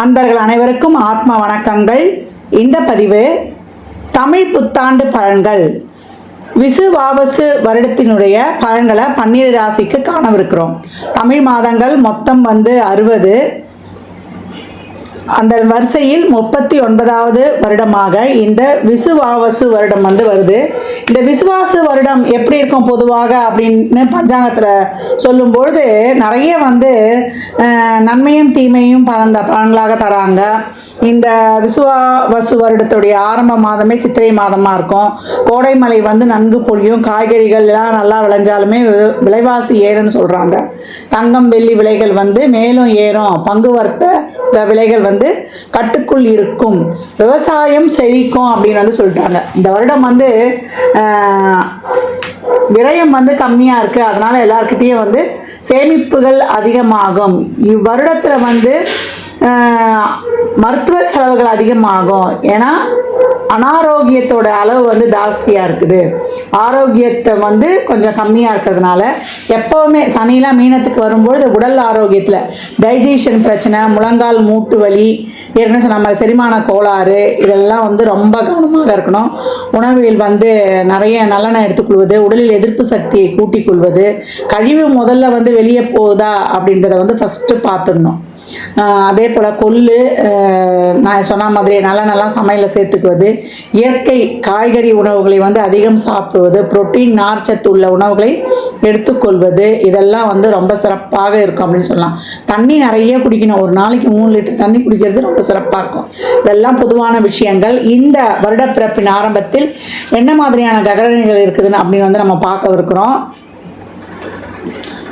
அன்பர்கள் அனைவருக்கும் ஆத்ம வணக்கங்கள். இந்த பதிவு தமிழ் புத்தாண்டு பலன்கள் விசுவாவசு வருடத்தினுடைய பலன்களை 12 ராசிக்கு காணவிருக்கிறோம். தமிழ் மாதங்கள் மொத்தம் 60. அந்த வரிசையில் 39வது வருடமாக இந்த விசுவாவசு வருடம் வருது. இந்த விசுவாசு வருடம் எப்படி இருக்கும் பொதுவாக அப்படின்னு பஞ்சாங்கத்தில் சொல்லும்பொழுது நிறைய நன்மையும் தீமையும் பலன்களாக தராங்க. இந்த விசுவாவசு வருடத்துடைய ஆரம்ப மாதமே சித்திரை மாதமாக இருக்கும். கோடை மழை நன்கு பொழியும். காய்கறிகள் எல்லாம் நல்லா விளைஞ்சாலுமே விலைவாசி ஏறுன்னு சொல்கிறாங்க. தங்கம் வெள்ளி விலைகள் மேலும் ஏறும். பங்கு வர்த்த விலைகள் கட்டுக்குள் இருக்கும். விவசாயம் செழிக்கும் அப்படின்னு சொல்லிட்டாங்க. இந்த வருடம் விரயம் கம்மியாக இருக்குது. அதனால் எல்லாருக்கிட்டேயும் சேமிப்புகள் அதிகமாகும். இவ்வருடத்தில் மருத்துவ செலவுகள் அதிகமாகும். ஏன்னா அனாரோக்கியத்தோட அளவு ஜாஸ்தியாக இருக்குது. ஆரோக்கியத்தை கொஞ்சம் கம்மியாக இருக்கிறதுனால எப்போவுமே சனிலாம் மீனத்துக்கு வரும்பொழுது உடல் ஆரோக்கியத்தில் டைஜஷன் பிரச்சனை, முழங்கால் மூட்டு வலி, ஏற்கனவே சொன்ன மாதிரி செரிமான கோளாறு, இதெல்லாம் ரொம்ப கவனமாக இருக்கணும். உணவில் நிறைய நல்லெண்ணெய் எடுத்துக்கொள்வது, உடலில் எதிர்ப்பு சக்தியை கூட்டிக் கொள்வது, கழிவு முதல்ல வெளியே போகுதா அப்படின்றத ஃபஸ்ட்டு பார்த்துடணும். அதே போல் கொள்ளு, நான் சொன்ன மாதிரி நல்லா சமையலில் சேர்த்துக்குவது, இயற்கை காய்கறி உணவுகளை அதிகம் சாப்பிடுவது, புரோட்டீன் நார்ச்சத்து உள்ள உணவுகளை எடுத்துக்கொள்வது, இதெல்லாம் ரொம்ப சிறப்பாக இருக்கும் அப்படின்னு சொல்லலாம். தண்ணி நிறைய குடிக்கணும். ஒரு நாளைக்கு 3 லிட்டர் தண்ணி குடிக்கிறது ரொம்ப சிறப்பாக இருக்கும். இதெல்லாம் பொதுவான விஷயங்கள். இந்த வருட பிறப்பின் ஆரம்பத்தில் என்ன மாதிரியான கிரகங்கள் இருக்குதுன்னு அப்படின்னு நம்ம பார்க்க இருக்கிறோம்.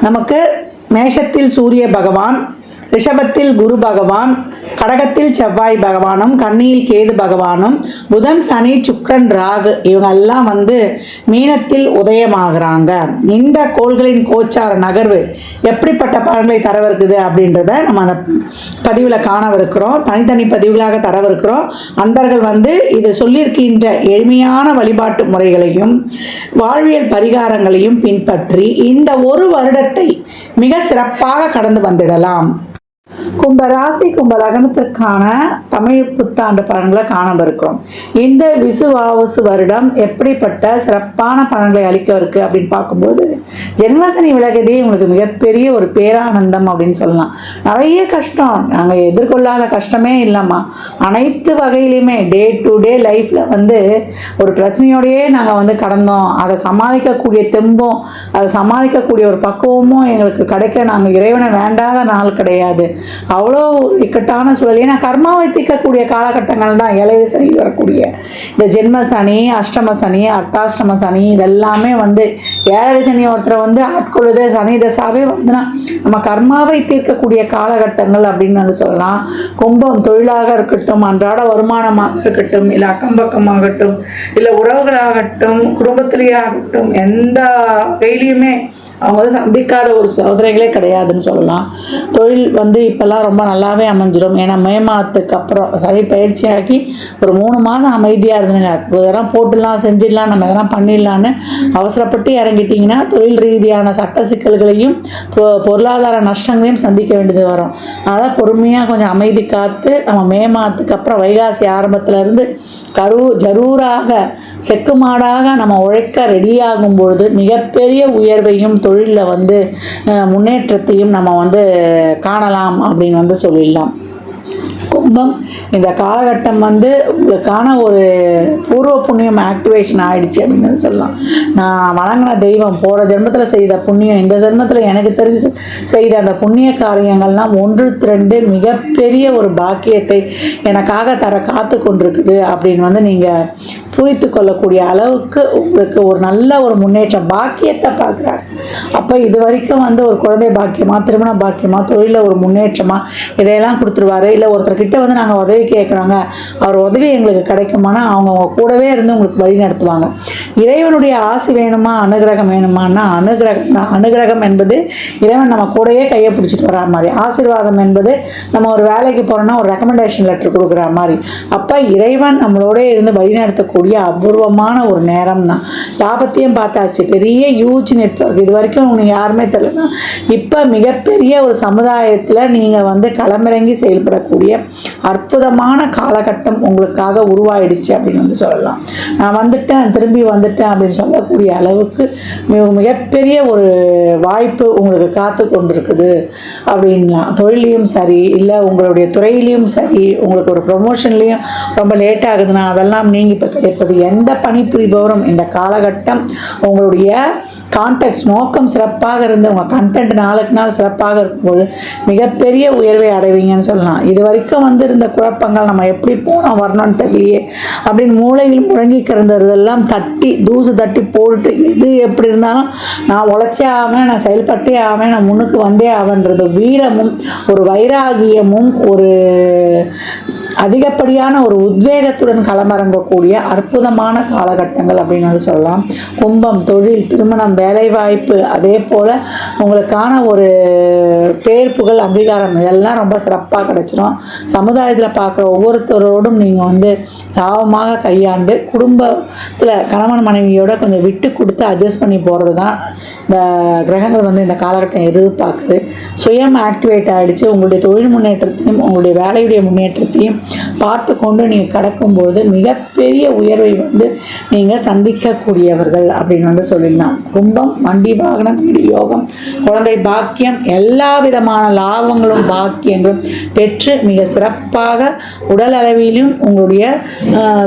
நமக்கு மேஷத்தில் சூரிய பகவான், ரிஷபத்தில் குரு பகவான், கடகத்தில் செவ்வாய் பகவானும், கன்னியில் கேது பகவானும், புதன் சனி சுக்கிரன் ராகு இவங்கெல்லாம் மீனத்தில் உதயமாகறாங்க. இந்த கோள்களின் கோச்சார நகர்வு எப்படிப்பட்ட பலன்களை தரவிருக்குது அப்படின்றத நம்ம அந்த பதிவில் காணவிருக்கிறோம். தனித்தனி பதிவுகளாக தரவிருக்கிறோம். அன்பர்கள் இது சொல்லியிருக்கின்ற எளிமையான வழிபாட்டு முறைகளையும் வாழ்வியல் பரிகாரங்களையும் பின்பற்றி இந்த ஒரு வருடத்தை மிக சிறப்பாக கடந்து வந்துடலாம். கும்பராசி கும்ப லக்னத்திற்கான தமிழ் புத்தாண்டு பலன்களை காணவிருக்கிறோம். இந்த விசுவாவசு வருடம் எப்படிப்பட்ட சிறப்பான பலன்களை அளிக்க இருக்கு அப்படின்னு பார்க்கும்போது, ஜென்மசனி விலகதே உங்களுக்கு மிகப்பெரிய ஒரு பேரானந்தம் அப்படின்னு சொல்லலாம். நிறைய கஷ்டம், நாங்கள் எதிர்கொள்ளாத கஷ்டமே இல்லைம்மா. அனைத்து வகையிலையுமே டே டு டே லைஃப்பில் ஒரு பிரச்சனையோடையே நாங்கள் கடந்தோம். அதை சமாளிக்கக்கூடிய தெம்பும் அதை சமாளிக்கக்கூடிய ஒரு பக்குவமும் எங்களுக்கு கிடைக்க நாங்கள் இறைவனை வேண்டாத நாள் கிடையாது. அவ்வளோ இக்கட்டான சூழல். ஏன்னா கர்மாவை தீர்க்கக்கூடிய காலகட்டங்கள் தான் ஏழரை சனி வரக்கூடிய இந்த ஜென்ம சனி, அஷ்டம சனி, அர்த்தாஷ்டம சனி, இதெல்லாமே ஏழரை சனி ஒருத்தரை ஆட்கொள்ளுது. சனி தசாவே நம்ம கர்மாவை தீர்க்கக்கூடிய காலகட்டங்கள் அப்படின்னு சொல்லலாம். கும்பம் தொழிலாக இருக்கட்டும், அன்றாட வருமானமாக இருக்கட்டும், இல்லை அக்கம் பக்கமாகட்டும், இல்லை உறவுகளாகட்டும், குடும்பத்திலேயே ஆகட்டும், எந்த வகையிலையுமே அவங்க சந்திக்காத ஒரு சோதனைகளே கிடையாதுன்னு சொல்லலாம். தொழில் இப்போல்லாம் ரொம்ப நல்லாவே அமைஞ்சிடும். ஏன்னா மே மாதத்துக்கு அப்புறம் சரி பயிற்சியாக்கி ஒரு 3 மாதம் அமைதியாக இருந்துங்க. இதெல்லாம் போட்டுடலாம், செஞ்சிடலாம், நம்ம இதெல்லாம் பண்ணிடலான்னு அவசரப்பட்டு இறங்கிட்டிங்கன்னா தொழில் ரீதியான சட்ட சிக்கல்களையும் பொருளாதார நஷ்டங்களையும் சந்திக்க வேண்டியது வரும். அதனால் பொறுமையாக கொஞ்சம் அமைதி காத்து நம்ம மே மாதத்துக்கு அப்புறம் வைகாசி ஆரம்பத்திலேருந்து ஜரூராக செக்கு மாடாக நம்ம உழைக்க ரெடியாகும் பொழுது மிகப்பெரிய உயர்வையும் தொழிலில் முன்னேற்றத்தையும் நம்ம காணலாம் அப்படின்னு சொல்லிடலாம். கும்பம் இந்த காலகட்டம் உங்களுக்கான ஒரு பூர்வ புண்ணியம் ஆக்டிவேஷன் ஆயிடுச்சு அப்படின்னு சொல்லலாம். நான் வணங்கின தெய்வம் போகிற ஜென்மத்தில் செய்த புண்ணியம், இந்த ஜென்மத்தில் எனக்கு தெரிஞ்சு செய்த அந்த புண்ணிய காரியங்கள்லாம் 1 2 மிகப்பெரிய ஒரு பாக்கியத்தை எனக்காக தர காத்து கொண்டிருக்குது அப்படின்னு நீங்கள் புரித்து கொள்ளக்கூடிய அளவுக்கு உங்களுக்கு ஒரு நல்ல ஒரு முன்னேற்றம் பாக்கியத்தை பார்க்குறாரு. அப்போ இது வரைக்கும் ஒரு குழந்தை பாக்கியமா, திருமண பாக்கியமா, தொழிலில் ஒரு முன்னேற்றமா, இதையெல்லாம் கொடுத்துருவாரு. இல்லை ஒருத்தர்கிட்ட அவர்கிட்ட வந்து நாங்கள் உதவி கேட்குறோங்க, அவர் உதவி எங்களுக்கு கிடைக்குமானா அவங்க கூடவே இருந்து உங்களுக்கு வழி நடத்துவாங்க. இறைவனுடைய ஆசி வேணுமா, அனுகிரகம் வேணுமான்னா அனுகிரகம் தான். அனுகிரகம் என்பது இறைவன் நம்ம கூடயே கையை பிடிச்சிட்டு வரா மாதிரி, ஆசீர்வாதம் என்பது நம்ம ஒரு வேலைக்கு போகிறோன்னா ஒரு ரெக்கமெண்டேஷன் லெட்டர் கொடுக்குற மாதிரி. அப்போ இறைவன் நம்மளோட இருந்து வழிநடத்தக்கூடிய அபூர்வமான ஒரு நேரம் தான். லாபத்தையும் பார்த்தாச்சு, பெரிய ஹியூஜ் நெட்வொர்க், இது வரைக்கும் உங்களுக்கு யாருமே தெரியலனா இப்போ மிகப்பெரிய ஒரு சமுதாயத்தில் நீங்கள் வந்து களமிறங்கி செயல்படக்கூடிய அற்புதமான காலகட்டம் உங்களுக்காக உருவாயிடுச்சு அப்படின்னு வந்து சொல்லலாம். நான் வந்துட்டேன், திரும்பி வந்துட்டேன் அப்படின்னு சொல்லக்கூடிய அளவுக்கு மிகப்பெரிய ஒரு வாய்ப்பு உங்களுக்கு காத்து கொண்டிருக்குது அப்படின்லாம். தொழிலையும் சரி, இல்லை உங்களுடைய துறையிலையும் சரி, உங்களுக்கு ஒரு ப்ரொமோஷன்லேயும் ரொம்ப லேட் ஆகுதுன்னா அதெல்லாம் நீங்கள் இப்போ கிடைப்பது. எந்த பணிபுரிபவரும் இந்த காலகட்டம் உங்களுடைய கான்டெக்ட் நோக்கம் சிறப்பாக இருந்து உங்கள் கண்டென்ட் நாளுக்கு நாள் சிறப்பாக இருக்கும்போது மிகப்பெரிய உயர்வை அடைவீங்கன்னு சொல்லலாம். இது வரைக்கும் வந்து இருந்த குழப்பங்கள், நம்ம எப்படி போனோம் வரணும்னு தெரியலையே அப்படின்னு மூளையில் முழங்கி கிடந்ததெல்லாம் தட்டி தூசு தட்டி போட்டுட்டு, இது எப்படி இருந்தாலும் நான் உழைச்சே ஆவேன், நான் செயல்பட்டே ஆவேன், நான் முன்னுக்கு வந்தே ஆவேன்றது வீரமும் ஒரு வைராகியமும் ஒரு அதிகப்படியான ஒரு உத்வேகத்துடன் களமிறங்கக்கூடிய அற்புதமான காலகட்டங்கள் அப்படின்னு வந்து சொல்லலாம். கும்பம் தொழில், திருமணம், வேலைவாய்ப்பு, அதே போல் உங்களுக்கான ஒரு பேர் புகழ் அங்கீகாரம் இதெல்லாம் ரொம்ப சிறப்பாக கிடச்சிடும். சமுதாயத்தில் பார்க்குற ஒவ்வொருத்தரோடும் நீங்கள் வந்து லாபமாக கையாண்டு குடும்பத்தில் கணவன் மனைவியோட கொஞ்சம் விட்டு கொடுத்து அட்ஜஸ்ட் பண்ணி போகிறது தான் இந்த கிரகங்கள் வந்து இந்த காலகட்டம் எதிர்பார்க்குது. சுயம் ஆக்டிவேட் ஆகிடுச்சு. உங்களுடைய தொழில் முன்னேற்றத்தையும் உங்களுடைய வேலையுடைய முன்னேற்றத்தையும் பார்த்து கொண்டு நீங்கள் கடக்கும்போது மிகப்பெரிய உயர்வை வந்து நீங்கள் சந்திக்கக்கூடியவர்கள் அப்படின்னு வந்து சொல்லிடலாம். கும்பம் வண்டி வாகனம், வீடு யோகம், குழந்தை பாக்கியம், எல்லா விதமான லாபங்களும் பாக்கியங்களும் பெற்று மிக சிறப்பாக உடல் அளவிலும் உங்களுடைய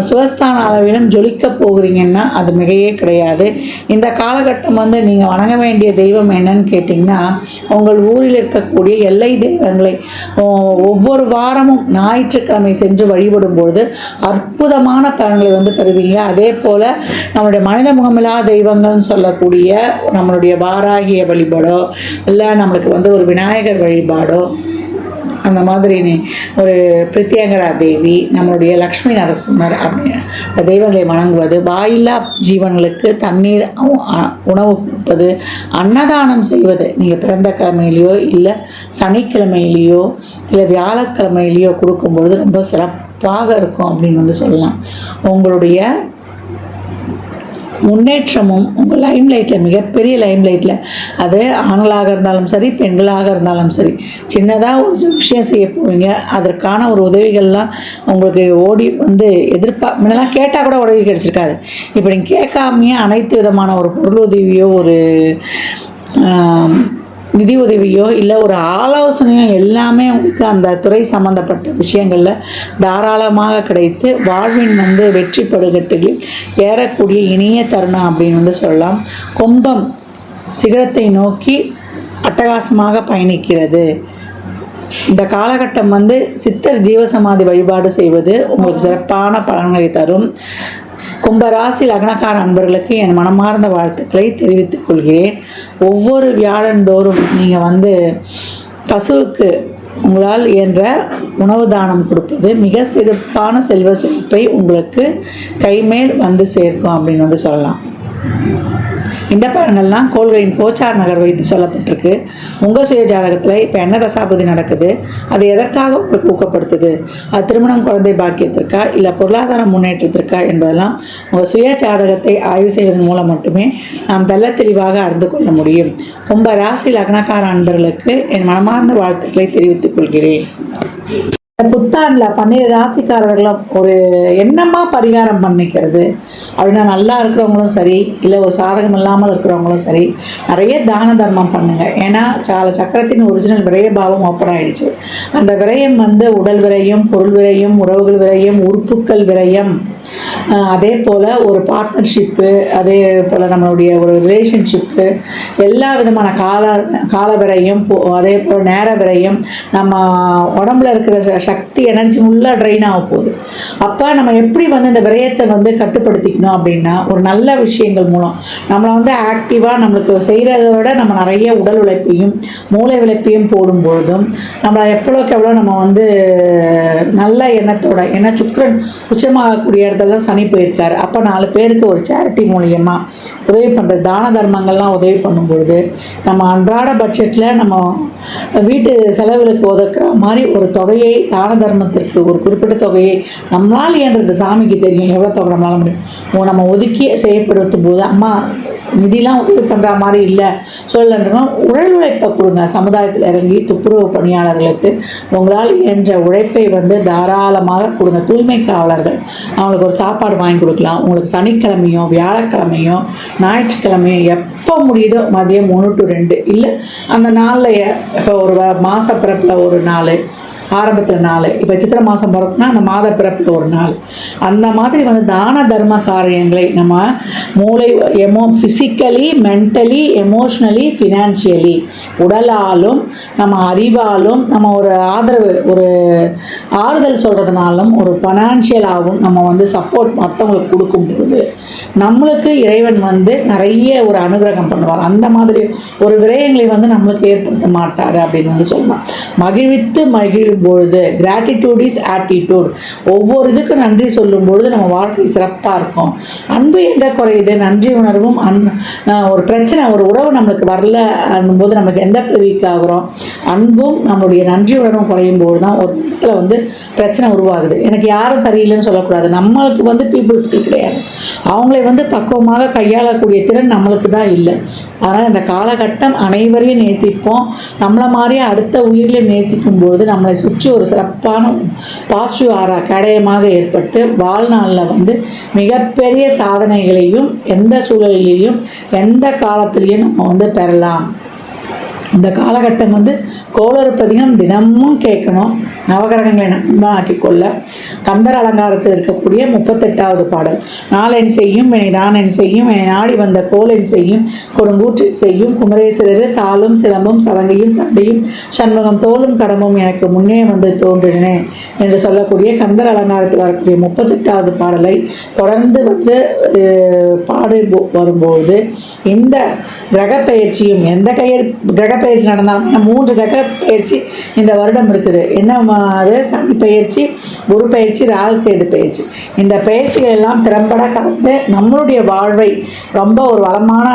சுகஸ்தான அளவிலும் ஜொலிக்க போகிறீங்கன்னா அது மிகையே கிடையாது. இந்த காலகட்டம் வந்து நீங்கள் வணங்க வேண்டிய தெய்வம் என்னன்னு கேட்டிங்கன்னா, உங்கள் ஊரில் இருக்கக்கூடிய எல்லை தெய்வங்களை ஒவ்வொரு வாரமும் ஞாயிற்றுக்கிழமை சென்று வழிபடும் பொழுது அற்புதமான பலன்களை வந்து பெறுவீங்க. அதே போல நம்மளுடைய மனித முகமில்லா தெய்வங்கள்னு சொல்லக்கூடிய நம்மளுடைய வாராகிய வழிபாடோ இல்லை நம்மளுக்கு வந்து ஒரு விநாயகர் வழிபாடோ, அந்த மாதிரி ஒரு பிரித்யங்கரா தேவி, நம்மளுடைய லக்ஷ்மி நரசிம்மர் அப்படின்னு தெய்வங்களை வணங்குவது, வாயில்லா ஜீவன்களுக்கு தண்ணீர் உணவு கொடுப்பது, அன்னதானம் செய்வது, நீங்கள் பிறந்த கிழமையிலையோ இல்லை சனிக்கிழமையிலையோ இல்லை வியாழக்கிழமையிலையோ கொடுக்கும்பொழுது ரொம்ப சிறப்பாக இருக்கும் அப்படின்னு வந்து சொல்லலாம். உங்களுடைய முன்னேற்றமும் உங்கள் லைம் லைட்டில், மிகப்பெரிய லைம் லைட்டில், அது ஆண்களாக இருந்தாலும் சரி பெண்களாக இருந்தாலும் சரி, சின்னதாக ஒரு விஷயம் செய்ய போவீங்க, அதற்கான ஒரு உதவிகள்லாம் உங்களுக்கு ஓடி வந்து முன்னெல்லாம் கேட்டால் கூட உதவி கிடைச்சிருக்காது. இப்போ நீங்கள் கேட்காமையே அனைத்து விதமான ஒரு பொருள் உதவியோ ஒரு நிதி உதவியோ இல்லை ஒரு ஆலோசனையோ எல்லாமே உங்களுக்கு அந்த துறை சம்பந்தப்பட்ட விஷயங்களில் தாராளமாக கிடைத்து வாழ்வின் வந்து வெற்றி படுகட்டுகளில் ஏறக்கூடிய இனிய தருணம் அப்படின்னு வந்து சொல்லலாம். கும்பம் சிகரத்தை நோக்கி அட்டகாசமாக பயணிக்கிறது. இந்த காலகட்டம் வந்து சித்தர் ஜீவசமாதி வழிபாடு செய்வது உங்களுக்கு சிறப்பான பலன்களை தரும். கும்பராசி லக்னக்கார அன்பர்களுக்கு என் மனமார்ந்த வாழ்த்துக்களை தெரிவித்துக் கொள்கிறேன். ஒவ்வொரு வியாழந்தோறும் நீங்கள் வந்து பசுவுக்கு உங்களால் இயன்ற உணவு தானம் கொடுப்பது மிக சிறப்பான செல்வ செழிப்பை உங்களுக்கு கைமேல் வந்து சேர்க்கும் அப்படின்னு வந்து சொல்லலாம். இந்த பலன்கள்லாம் கோள்களின் கோச்சார் நகர் வைத்து சொல்லப்பட்டிருக்கு. உங்கள் சுய ஜாதகத்தில் இப்போ என்ன தசாபதி நடக்குது, அது எதற்காக உங்களுக்கு ஊக்கப்படுத்துது, அது திருமணம், குழந்தை பாக்கியத்திற்கா இல்லை பொருளாதார முன்னேற்றத்திற்கா என்பதெல்லாம் உங்கள் சுய ஜாதகத்தை ஆய்வு செய்வதன் மூலம் மட்டுமே நாம் தெள்ள தெளிவாக அறிந்து கொள்ள முடியும். கும்ப ராசி லக்னக்கார அன்பர்களுக்கு என் மனமார்ந்த வாழ்த்துக்களை தெரிவித்துக் கொள்கிறேன். புத்தாண்டில் 12 ராசிக்காரர்களும் ஒரு என்னமா பரிகாரம் பண்ணிக்கிறது அப்படின்னா, நல்லா இருக்கிறவங்களும் சரி இல்லை ஒரு சாதகம் இல்லாமல் இருக்கிறவங்களும் சரி நிறைய தான தர்மம் பண்ணுங்கள். ஏன்னா சக்கரத்தின் ஒரிஜினல் விரய பாவம் ஓப்பன் ஆகிடுச்சு. அந்த விரயம் வந்து உடல் விரயம், பொருள் விரயம், உறவுகள் விரயம், உறுப்புக்கள் விரயம், அதே போல் ஒரு பார்ட்னர்ஷிப்பு, அதே போல் நம்மளுடைய ஒரு ரிலேஷன்ஷிப்பு, எல்லா விதமான கால விரயம், அதே போல் நேர விரயம், நம்ம உடம்புல இருக்கிற சக்தி எனர்ஜி ஃபுல்லாக ட்ரெயின் ஆக போகுது. அப்போ நம்ம எப்படி வந்து இந்த விரயத்தை வந்து கட்டுப்படுத்திக்கணும் அப்படின்னா, ஒரு நல்ல விஷயங்கள் மூலம் நம்மளை வந்து ஆக்டிவாக நம்மளுக்கு செய்கிறத விட நம்ம நிறைய உடல் உழைப்பையும் மூளை உழைப்பையும் போடும்பொழுதும் நம்மளை எவ்வளோக்கு எவ்வளோ நம்ம வந்து நல்ல எண்ணத்தோட, ஏன்னா சுக்கிரன் உச்சமாகக்கூடிய இடத்துல தான் சனி போயிருக்காரு. அப்போ 4 பேருக்கு ஒரு சேரிட்டி மூலியமாக உதவி பண்ணுறது, தான தர்மங்கள்லாம் உதவி பண்ணும்பொழுது நம்ம அன்றாட பட்ஜெட்டில் நம்ம வீட்டு செலவுகளுக்கு ஒதுக்குற மாதிரி ஒரு தொகையை தான தர்மத்திற்கு ஒரு குறிப்பிட்ட தொகையை நம்மளால் இயன்றது, சாமிக்கு தெரியும் எவ்வளோ தொகை நம்மளால முடியும், நம்ம ஒதுக்கி செய்யப்படுத்தும் போது அம்மா நிதிலாம் உதவி பண்ணுற மாதிரி இல்லை சொல்லலைன்னா உடல் உழைப்பை கொடுங்க. சமுதாயத்தில் இறங்கி துப்புரவு பணியாளர்களுக்கு உங்களால் என்ற உழைப்பை வந்து தாராளமாக கொடுங்க. தூய்மை காவலர்கள் அவங்களுக்கு ஒரு சாப்பாடு வாங்கி கொடுக்கலாம். உங்களுக்கு சனிக்கிழமையும் வியாழக்கிழமையும் ஞாயிற்றுக்கிழமையும் எப்போ முடியுதோ மதியம் 1 to 2 இல்லை அந்த நாளில் இப்போ ஒரு மாத பிறப்பில் ஒரு நாள், ஆரம்பத்தில் 4, இப்போ சித்திரை மாதம் பிறப்புனா அந்த மாத பிறப்பில் ஒரு நாள், அந்த மாதிரி வந்து தான தர்ம காரியங்களை நம்ம மூளை ஃபிசிக்கலி, மென்டலி, எமோஷ்னலி, ஃபினான்ஷியலி, உடலாலும் நம்ம அறிவாலும் நம்ம ஒரு ஆதரவு, ஒரு ஆறுதல் சொல்கிறதுனாலும் ஒரு ஃபைனான்ஷியலாகவும் நம்ம வந்து சப்போர்ட் மற்றவங்களுக்கு கொடுக்கும்போது நம்மளுக்கு இறைவன் வந்து நிறைய ஒரு அனுகிரகம் பண்ணுவார். அந்த மாதிரி ஒரு விரயங்களை வந்து நம்மளுக்கு ஏற்படுத்த மாட்டார் அப்படின்னு வந்து சொல்லலாம். மகிழ்வித்து பொழுது கிராட்டிடியூட் இஸ் ஆட்டிடியூட். ஒவ்வொரு இதுக்கும் நன்றி சொல்லும் பொழுது நம்ம வாழ்க்கை சிறப்பாக இருக்கும். அன்பு எங்கே குறையுது? நன்றி உணர்வும் ஒரு பிரச்சனை, ஒரு உறவு நம்மளுக்கு வரல போது நமக்கு எந்த இடத்துல வீக் ஆகுறோம்? அன்பும் நம்மளுடைய நன்றி உணர்வும் குறையும் போது தான் ஒரு இடத்துல வந்து பிரச்சனை உருவாகுது. எனக்கு யாரும் சரியில்லைன்னு சொல்லக்கூடாது. நம்மளுக்கு வந்து பீப்புள்ஸ்க்கு கிடையாது, அவங்களை வந்து பக்குவமாக கையாளக்கூடிய திறன் நம்மளுக்கு தான் இல்லை. அதனால் இந்த காலகட்டம் அனைவரையும் நேசிப்போம். நம்மளை மாதிரியே அடுத்த உயிரில் நேசிக்கும் பொழுது நம்மளை சுற்றி ஒரு சிறப்பான பாசிட்டிவ் ஆரா கேடயமாக ஏற்பட்டு வாழ்நாளில் வந்து மிகப்பெரிய சாதனைகளையும் எந்த சூழலிலையும் எந்த காலத்திலையும் நம்ம வந்து பெறலாம். இந்த காலகட்டம் வந்து கோளறுப்பதிகம் தினமும் கேட்கணும். நவகிரகங்களை நண்பனாக்கி கொள்ள கந்தர் அலங்காரத்தில் இருக்கக்கூடிய 38வது பாடல். நாளென் செய்யும் வினைதான் செய்யும் என்னை நாடி வந்த கோலென் செய்யும் கொடுங்கூற்றில் செய்யும் குமரேஸ்வரர் தாளும் சிலம்பும் சதங்கையும் தண்டையும் சண்முகம் தோளும் கடமும் எனக்கு முன்னே வந்து தோன்றினே என்று சொல்லக்கூடிய கந்தர் அலங்காரத்தில் வரக்கூடிய 38வது பாடலை தொடர்ந்து வந்து பாடி வரும்போது இந்த கிரக பயிற்சியும் எந்த கிரக பயிற்சி நடந்தாலும் 3 கிரக பயிற்சி இந்த வருடம் இருக்குது. என்ன அது? சனி பயிற்சி, குரு பயிற்சி, ராகு கேது பயிற்சி. இந்த பயிற்சிகள் எல்லாம் திறம்பட கலந்து நம்மளுடைய வாழ்வை ரொம்ப ஒரு வளமான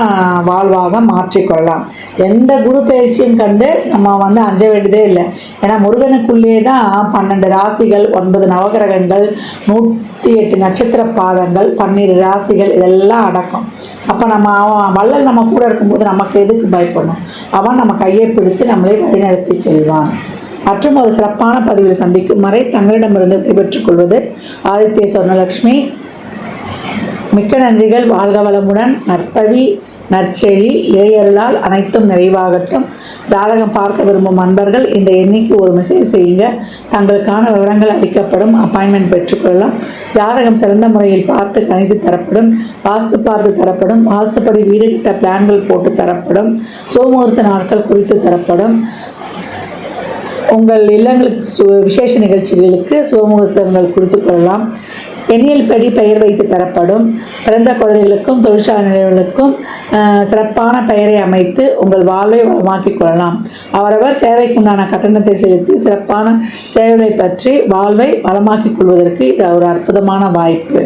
வாழ்வாக மாற்றிக்கொள்ளலாம். எந்த குரு பயிற்சியும் கண்டு நம்ம வந்து அஞ்ச வேண்டியதே இல்லை. ஏன்னா முருகனுக்குள்ளே தான் 12 ராசிகள், 9 நவகிரகங்கள், 108 நட்சத்திர பாதங்கள், 12 ராசிகள் இதெல்லாம் அடக்கம். அப்போ நம்ம அவன் வள்ளல் நம்ம கூட இருக்கும்போது நமக்கு எதுக்கு பயப்படணும்? அவன் நம்ம கையை பிடித்து நம்மளை வழிநடத்தி செல்வான். மற்றும் ஒரு சிறப்பான பதிவில் சந்திக்கும் வரை தங்களிடமிருந்து விடைபெற்றுக் கொள்வது ஆதித்ய சொர்ணலட்சுமி. மிக்க நன்றிகள். வாழ்க வளமுடன். நற்பவி நற்செழி இறையருளால் அனைத்தும் நிறைவாகட்டும். ஜாதகம் பார்க்க விரும்பும் அன்பர்கள் இந்த எண்ணிக்கு ஒரு மெசேஜ் செய்யுங்க. தங்களுக்கான விவரங்கள் அளிக்கப்படும். அப்பாயின்மெண்ட் பெற்றுக்கொள்ளலாம். ஜாதகம் சிறந்த முறையில் பார்த்து கணித்து தரப்படும். வாஸ்து பார்த்து தரப்படும். வாஸ்துப்படி வீடு கிட்ட பிளான்கள் போட்டு தரப்படும். சுமுகூர்த்த நாட்கள் குறித்து தரப்படும். உங்கள் இல்லங்களுக்கு விசேஷ நிகழ்ச்சிகளுக்கு சுமுகூர்த்தங்கள் குறித்து கொள்ளலாம். எண்ணியல் படி பெயர் வைத்து தரப்படும். பிறந்த குழந்தைகளுக்கும் தொழிற்சாலை நிலையங்களுக்கும் சிறப்பான பெயரை அமைத்து உங்கள் வாழ்வை வளமாக்கிக் கொள்ளலாம். அவரவர் சேவைக்குண்டான கட்டணத்தை செலுத்தி சிறப்பான சேவைகளை பற்றி வாழ்வை வளமாக்கிக் கொள்வதற்கு இது ஒரு அற்புதமான வாய்ப்பு.